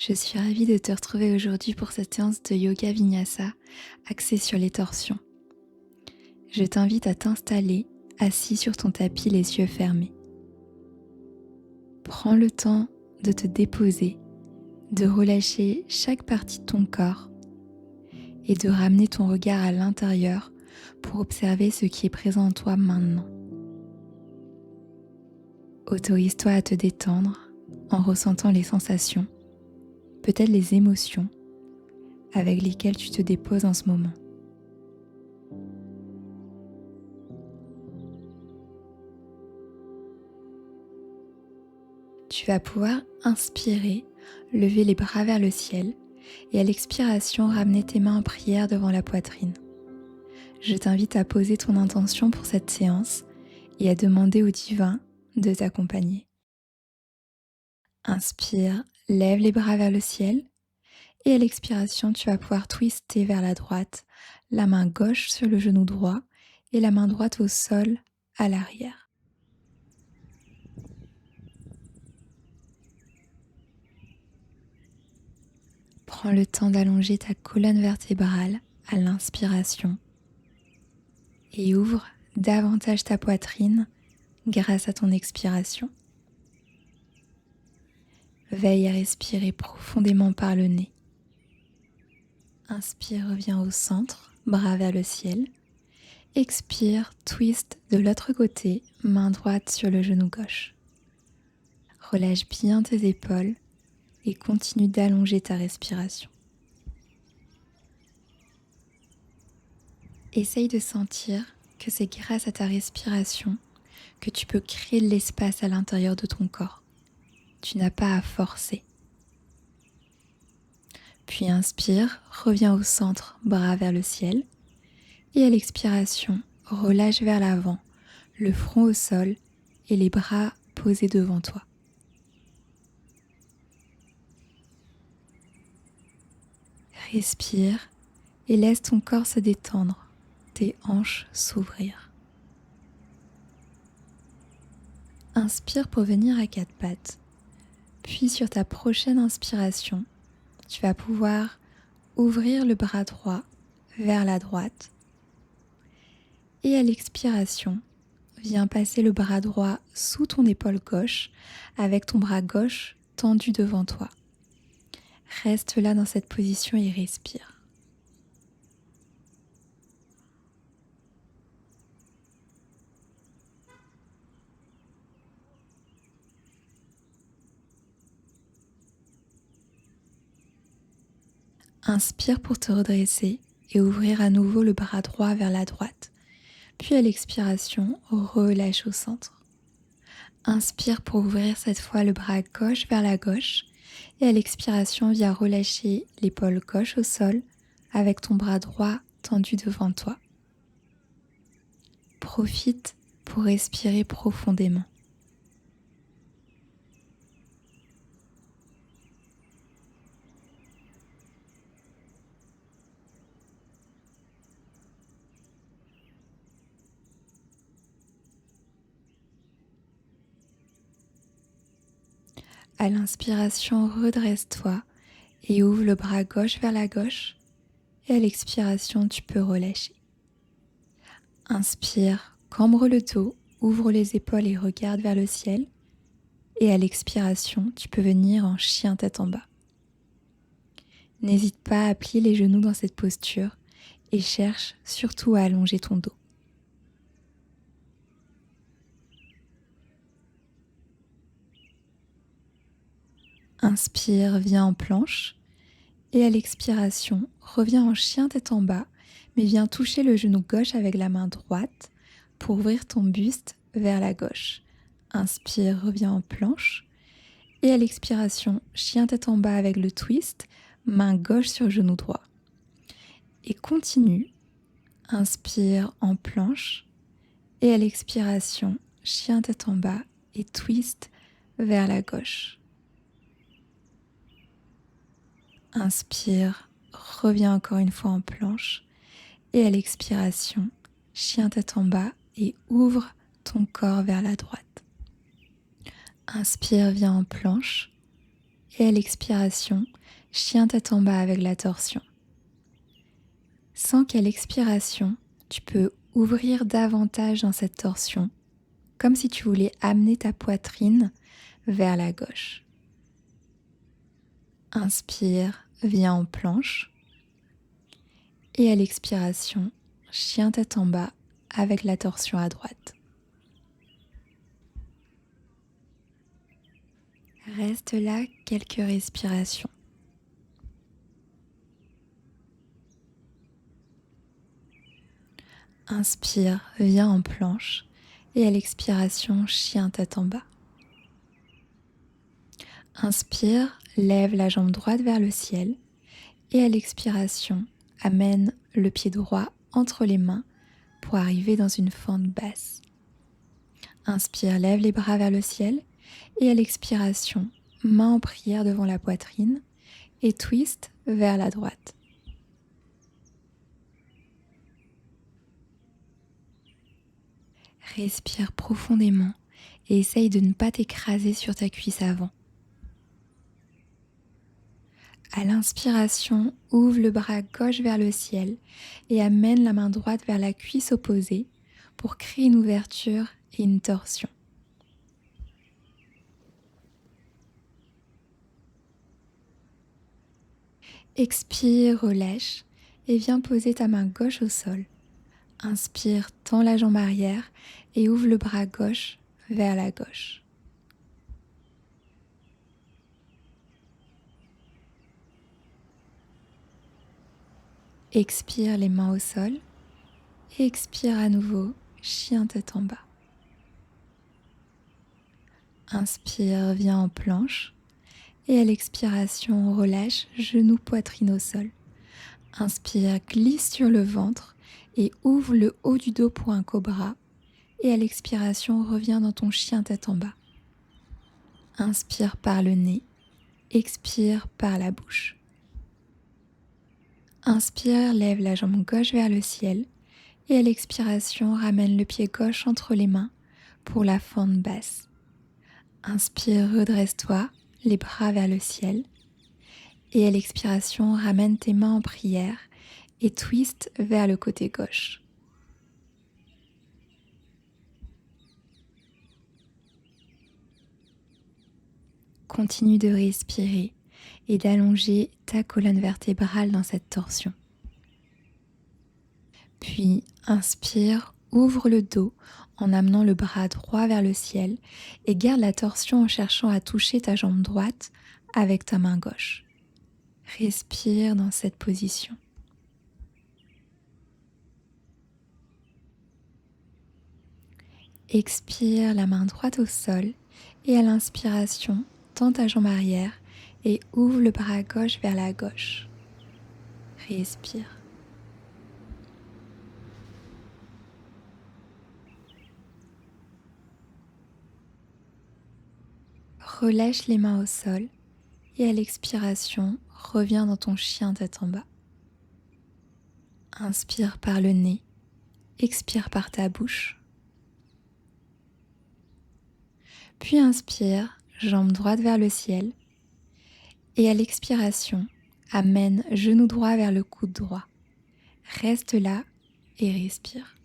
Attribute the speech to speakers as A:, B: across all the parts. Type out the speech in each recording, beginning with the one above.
A: Je suis ravie de te retrouver aujourd'hui pour cette séance de yoga vinyasa axée sur les torsions. Je t'invite à t'installer assis sur ton tapis les yeux fermés. Prends le temps de te déposer, de relâcher chaque partie de ton corps et de ramener ton regard à l'intérieur pour observer ce qui est présent en toi maintenant. Autorise-toi à te détendre en ressentant les sensations, peut-être les émotions avec lesquelles tu te déposes en ce moment. Tu vas pouvoir inspirer, lever les bras vers le ciel et à l'expiration ramener tes mains en prière devant la poitrine. Je t'invite à poser ton intention pour cette séance et à demander au divin de t'accompagner. Inspire, lève les bras vers le ciel et à l'expiration tu vas pouvoir twister vers la droite, la main gauche sur le genou droit et la main droite au sol à l'arrière. Prends le temps d'allonger ta colonne vertébrale à l'inspiration et ouvre davantage ta poitrine grâce à ton expiration. Veille à respirer profondément par le nez. Inspire, reviens au centre, bras vers le ciel. Expire, twist de l'autre côté, main droite sur le genou gauche. Relâche bien tes épaules et continue d'allonger ta respiration. Essaye de sentir que c'est grâce à ta respiration que tu peux créer de l'espace à l'intérieur de ton corps. Tu n'as pas à forcer. Puis inspire, reviens au centre, bras vers le ciel. Et à l'expiration, relâche vers l'avant, le front au sol et les bras posés devant toi. Respire et laisse ton corps se détendre, tes hanches s'ouvrir. Inspire pour venir à quatre pattes. Puis sur ta prochaine inspiration, tu vas pouvoir ouvrir le bras droit vers la droite. Et à l'expiration, viens passer le bras droit sous ton épaule gauche avec ton bras gauche tendu devant toi. Reste là dans cette position et respire. Inspire pour te redresser et ouvrir à nouveau le bras droit vers la droite. Puis à l'expiration, relâche au centre. Inspire pour ouvrir cette fois le bras gauche vers la gauche. Et à l'expiration, viens relâcher l'épaule gauche au sol avec ton bras droit tendu devant toi. Profite pour respirer profondément. À l'inspiration, redresse-toi et ouvre le bras gauche vers la gauche. Et à l'expiration, tu peux relâcher. Inspire, cambre le dos, ouvre les épaules et regarde vers le ciel. Et à l'expiration, tu peux venir en chien tête en bas. N'hésite pas à plier les genoux dans cette posture et cherche surtout à allonger ton dos. Inspire, viens en planche. Et à l'expiration, reviens en chien tête en bas, mais viens toucher le genou gauche avec la main droite pour ouvrir ton buste vers la gauche. Inspire, reviens en planche. Et à l'expiration, chien tête en bas avec le twist, main gauche sur genou droit. Et continue. Inspire en planche. Et à l'expiration, chien tête en bas et twist vers la gauche. Inspire, reviens encore une fois en planche. Et à l'expiration, chien tête en bas et ouvre ton corps vers la droite. Inspire, viens en planche. Et à l'expiration, chien tête en bas avec la torsion. Sens qu'à l'expiration, tu peux ouvrir davantage dans cette torsion, comme si tu voulais amener ta poitrine vers la gauche. Inspire, viens en planche. Et à l'expiration, chien tête en bas avec la torsion à droite. Reste là quelques respirations. Inspire, viens en planche et à l'expiration, chien tête en bas. Inspire, lève la jambe droite vers le ciel et à l'expiration, amène le pied droit entre les mains pour arriver dans une fente basse. Inspire, lève les bras vers le ciel et à l'expiration, main en prière devant la poitrine et twist vers la droite. Respire profondément et essaye de ne pas t'écraser sur ta cuisse avant. À l'inspiration, ouvre le bras gauche vers le ciel et amène la main droite vers la cuisse opposée pour créer une ouverture et une torsion. Expire, relâche et viens poser ta main gauche au sol. Inspire, tends la jambe arrière et ouvre le bras gauche vers la gauche. Expire les mains au sol et expire à nouveau, chien tête en bas. Inspire, viens en planche et à l'expiration, relâche, genou, poitrine au sol. Inspire, glisse sur le ventre et ouvre le haut du dos pour un cobra. Et à l'expiration, reviens dans ton chien tête en bas. Inspire par le nez, expire par la bouche. Inspire, lève la jambe gauche vers le ciel et à l'expiration, ramène le pied gauche entre les mains pour la fente basse. Inspire, redresse-toi, les bras vers le ciel et à l'expiration, ramène tes mains en prière et twist vers le côté gauche. Continue de respirer et d'allonger ta colonne vertébrale dans cette torsion. Puis inspire, ouvre le dos en amenant le bras droit vers le ciel et garde la torsion en cherchant à toucher ta jambe droite avec ta main gauche. Respire dans cette position. Expire la main droite au sol et à l'inspiration, tends ta jambe arrière et ouvre le bras gauche vers la gauche. Respire. Relâche les mains au sol et à l'expiration, reviens dans ton chien tête en bas. Inspire par le nez, expire par ta bouche. Puis inspire, jambe droite vers le ciel. Et à l'expiration, amène genou droit vers le coude droit. Reste là et respire.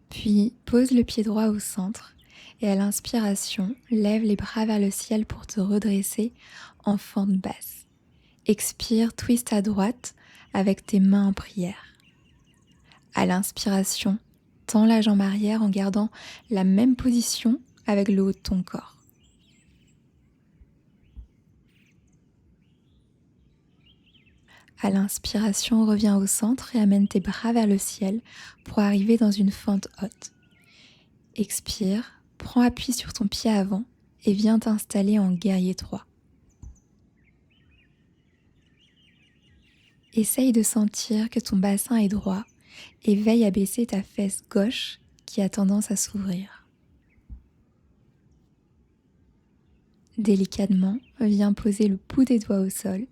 A: Puis pose le pied droit au centre et à l'inspiration, lève les bras vers le ciel pour te redresser en fente basse. Expire, twist à droite avec tes mains en prière. À l'inspiration, tends la jambe arrière en gardant la même position avec le haut de ton corps. À l'inspiration, reviens au centre et amène tes bras vers le ciel pour arriver dans une fente haute. Expire, prends appui sur ton pied avant et viens t'installer en guerrier 3. Essaye de sentir que ton bassin est droit et veille à baisser ta fesse gauche qui a tendance à s'ouvrir. Délicatement, viens poser le bout des doigts au sol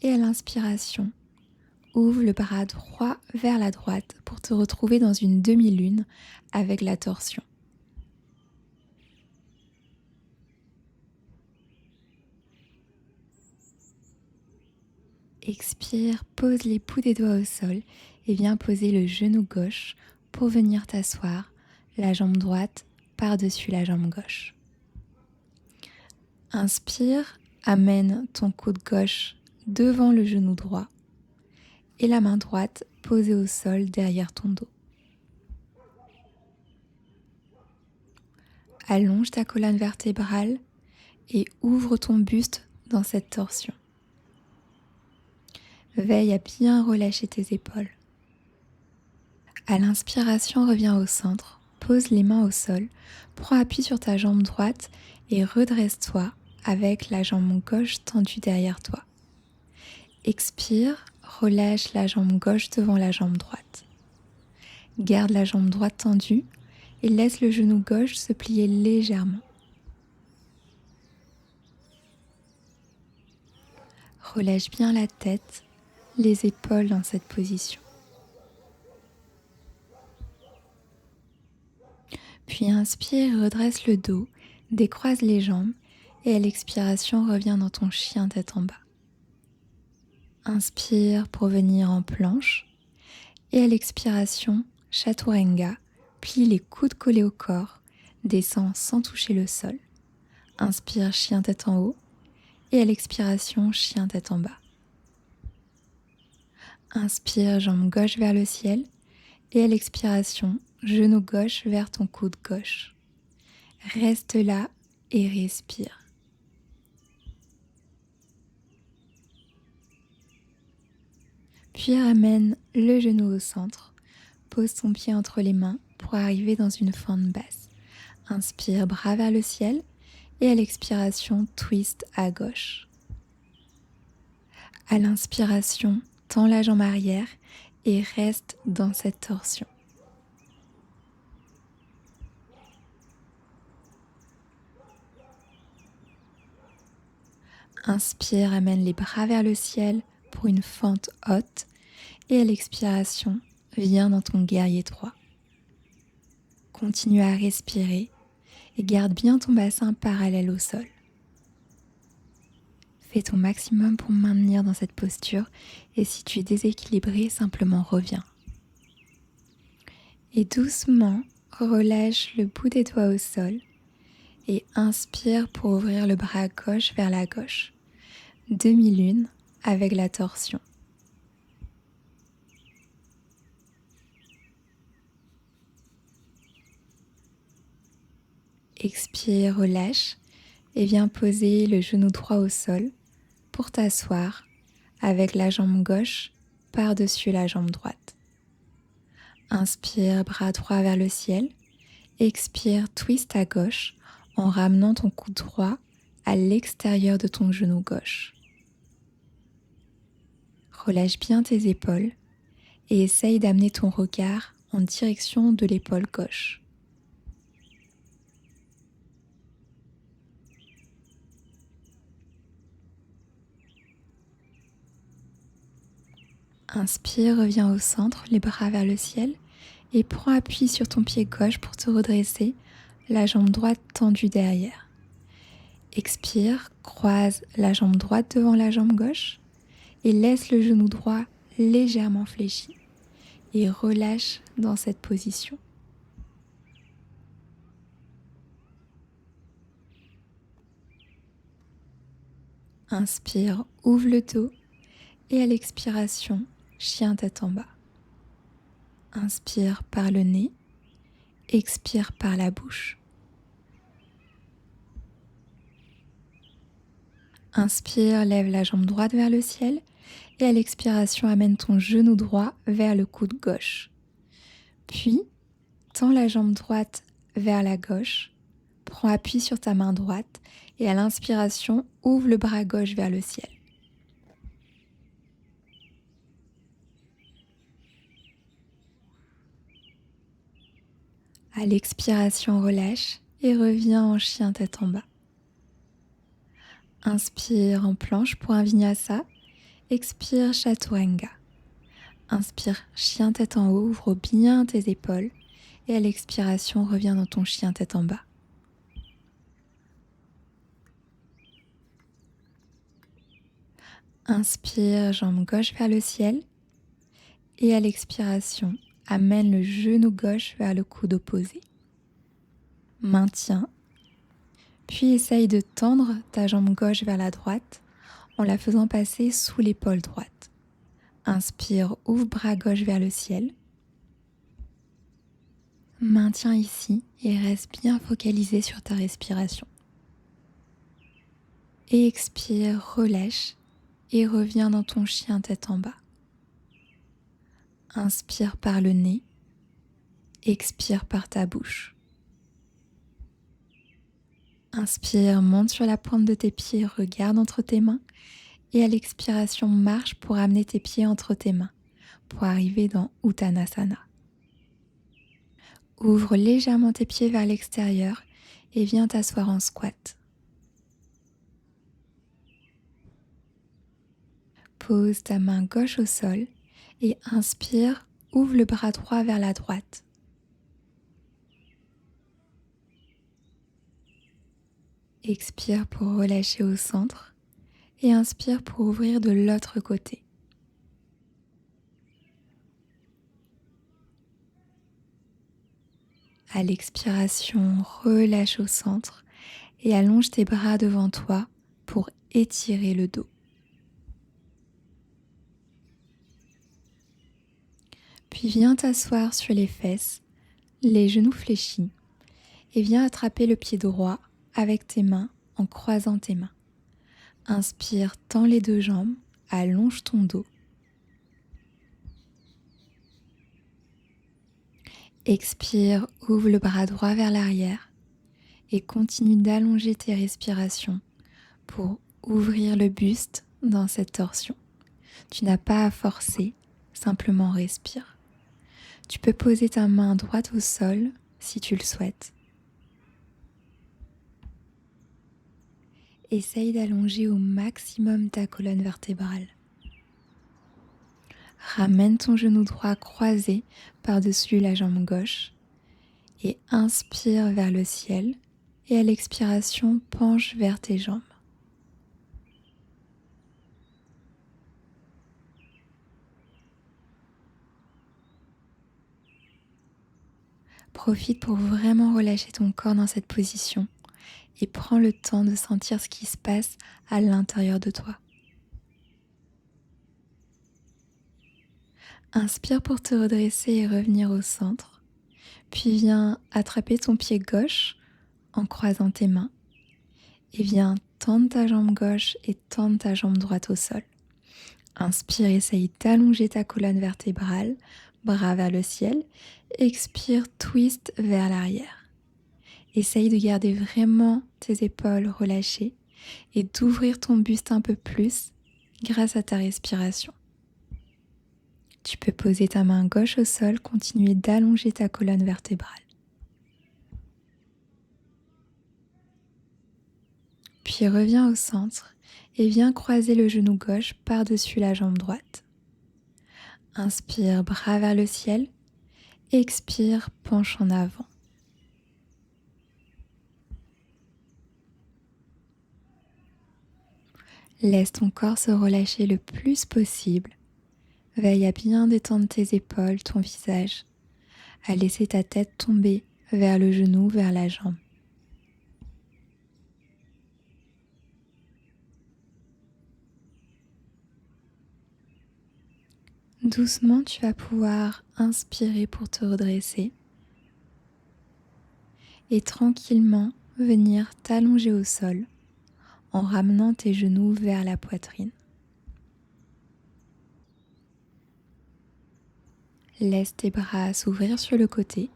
A: et à l'inspiration, ouvre le bras droit vers la droite pour te retrouver dans une demi-lune avec la torsion. Expire, pose les pouls des doigts au sol et viens poser le genou gauche pour venir t'asseoir, la jambe droite par-dessus la jambe gauche. Inspire, amène ton coude gauche devant le genou droit et la main droite posée au sol derrière ton dos. Allonge ta colonne vertébrale et ouvre ton buste dans cette torsion. Veille à bien relâcher tes épaules. À l'inspiration, reviens au centre, pose les mains au sol, prends appui sur ta jambe droite et redresse-toi avec la jambe gauche tendue derrière toi. Expire, relâche la jambe gauche devant la jambe droite. Garde la jambe droite tendue et laisse le genou gauche se plier légèrement. Relâche bien la tête, les épaules dans cette position. Puis inspire, redresse le dos, décroise les jambes et à l'expiration, reviens dans ton chien tête en bas. Inspire pour venir en planche et à l'expiration, Chaturanga, plie les coudes collés au corps, descends sans toucher le sol. Inspire, chien tête en haut et à l'expiration, chien tête en bas. Inspire, jambe gauche vers le ciel et à l'expiration, genou gauche vers ton coude gauche. Reste là et respire. Puis ramène le genou au centre. Pose ton pied entre les mains pour arriver dans une fente basse. Inspire, bras vers le ciel et à l'expiration, twist à gauche. À l'inspiration, tends la jambe arrière et reste dans cette torsion. Inspire, amène les bras vers le ciel pour une fente haute et à l'expiration, viens dans ton guerrier 3. Continue à respirer et garde bien ton bassin parallèle au sol. Fais ton maximum pour maintenir dans cette posture et si tu es déséquilibré, simplement reviens. Et doucement, relâche le bout des doigts au sol et inspire pour ouvrir le bras gauche vers la gauche. Demi-lune avec la torsion. Expire, relâche et viens poser le genou droit au sol pour t'asseoir avec la jambe gauche par-dessus la jambe droite. Inspire, bras droit vers le ciel. Expire, twist à gauche en ramenant ton coude droit à l'extérieur de ton genou gauche. Relâche bien tes épaules et essaye d'amener ton regard en direction de l'épaule gauche. Inspire, reviens au centre, les bras vers le ciel et prends appui sur ton pied gauche pour te redresser, la jambe droite tendue derrière. Expire, croise la jambe droite devant la jambe gauche et laisse le genou droit légèrement fléchi et relâche dans cette position. Inspire, ouvre le dos et à l'expiration, chien tête en bas. Inspire par le nez, expire par la bouche. Inspire, lève la jambe droite vers le ciel et à l'expiration, amène ton genou droit vers le coude gauche. Puis, tends la jambe droite vers la gauche, prends appui sur ta main droite et à l'inspiration, ouvre le bras gauche vers le ciel. À l'expiration, relâche et reviens en chien tête en bas. Inspire en planche pour un vinyasa. Expire Chaturanga. Inspire chien tête en haut, ouvre bien tes épaules et à l'expiration, reviens dans ton chien tête en bas. Inspire, jambe gauche vers le ciel. Et à l'expiration, amène le genou gauche vers le coude opposé. Maintiens. Puis essaye de tendre ta jambe gauche vers la droite en la faisant passer sous l'épaule droite. Inspire, ouvre bras gauche vers le ciel. Maintiens ici et reste bien focalisé sur ta respiration. Et expire, relâche et reviens dans ton chien tête en bas. Inspire par le nez, expire par ta bouche. Inspire, monte sur la pointe de tes pieds, regarde entre tes mains et à l'expiration, marche pour amener tes pieds entre tes mains pour arriver dans Uttanasana. Ouvre légèrement tes pieds vers l'extérieur et viens t'asseoir en squat. Pose ta main gauche au sol et inspire, ouvre le bras droit vers la droite. Expire pour relâcher au centre et inspire pour ouvrir de l'autre côté. À l'expiration, relâche au centre et allonge tes bras devant toi pour étirer le dos. Puis viens t'asseoir sur les fesses, les genoux fléchis et viens attraper le pied droit avec tes mains en croisant tes mains. Inspire, tends les deux jambes, allonge ton dos. Expire, ouvre le bras droit vers l'arrière et continue d'allonger tes respirations pour ouvrir le buste dans cette torsion. Tu n'as pas à forcer, simplement respire. Tu peux poser ta main droite au sol si tu le souhaites. Essaye d'allonger au maximum ta colonne vertébrale. Ramène ton genou droit croisé par-dessus la jambe gauche et inspire vers le ciel et à l'expiration, penche vers tes jambes. Profite pour vraiment relâcher ton corps dans cette position et prends le temps de sentir ce qui se passe à l'intérieur de toi. Inspire pour te redresser et revenir au centre. Puis viens attraper ton pied gauche en croisant tes mains et viens tendre ta jambe gauche et tendre ta jambe droite au sol. Inspire, essaye d'allonger ta colonne vertébrale, bras vers le ciel. Expire, twist vers l'arrière. Essaye de garder vraiment tes épaules relâchées et d'ouvrir ton buste un peu plus grâce à ta respiration. Tu peux poser ta main gauche au sol, continuer d'allonger ta colonne vertébrale. Puis reviens au centre et viens croiser le genou gauche par-dessus la jambe droite. Inspire, bras vers le ciel. Expire, penche en avant. Laisse ton corps se relâcher le plus possible. Veille à bien détendre tes épaules, ton visage, à laisser ta tête tomber vers le genou, vers la jambe. Doucement, tu vas pouvoir inspirer pour te redresser et tranquillement venir t'allonger au sol en ramenant tes genoux vers la poitrine. Laisse tes bras s'ouvrir sur le côté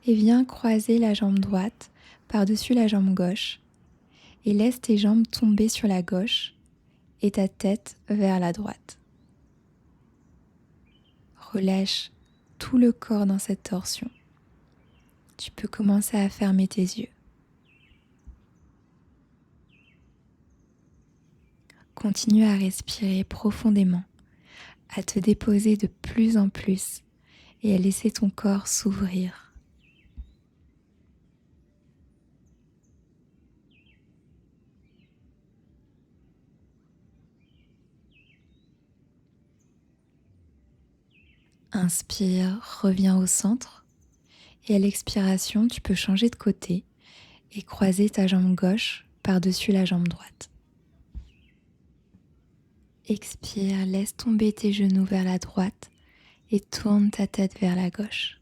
A: et viens croiser la jambe droite par-dessus la jambe gauche et laisse tes jambes tomber sur la gauche et ta tête vers la droite. Relâche tout le corps dans cette torsion. Tu peux commencer à fermer tes yeux. Continue à respirer profondément, à te déposer de plus en plus et à laisser ton corps s'ouvrir. Inspire, reviens au centre. Et à l'expiration, tu peux changer de côté et croiser ta jambe gauche par-dessus la jambe droite. Expire, laisse tomber tes genoux vers la droite et tourne ta tête vers la gauche.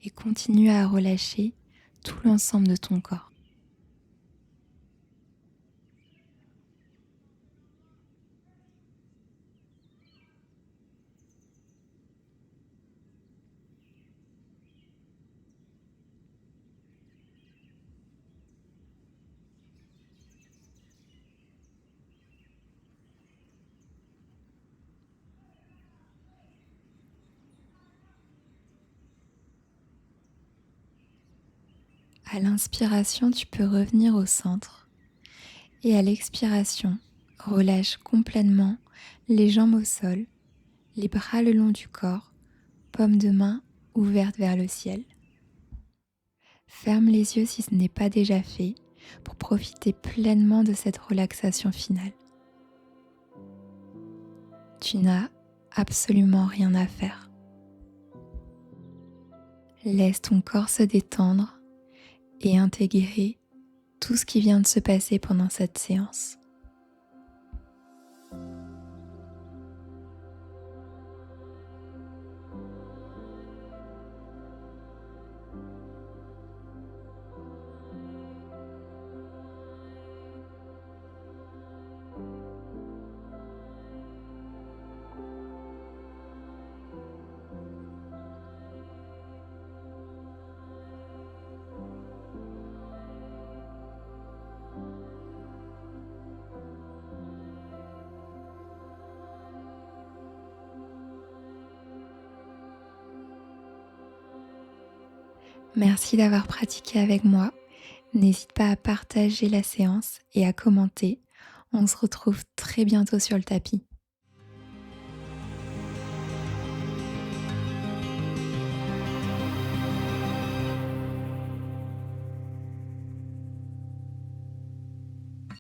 A: Et continue à relâcher tout l'ensemble de ton corps. À l'inspiration, tu peux revenir au centre et à l'expiration, relâche complètement les jambes au sol, les bras le long du corps, paume de main ouverte vers le ciel. Ferme les yeux si ce n'est pas déjà fait pour profiter pleinement de cette relaxation finale. Tu n'as absolument rien à faire. Laisse ton corps se détendre et intégrer tout ce qui vient de se passer pendant cette séance. Merci d'avoir pratiqué avec moi. N'hésite pas à partager la séance et à commenter. On se retrouve très bientôt sur le tapis.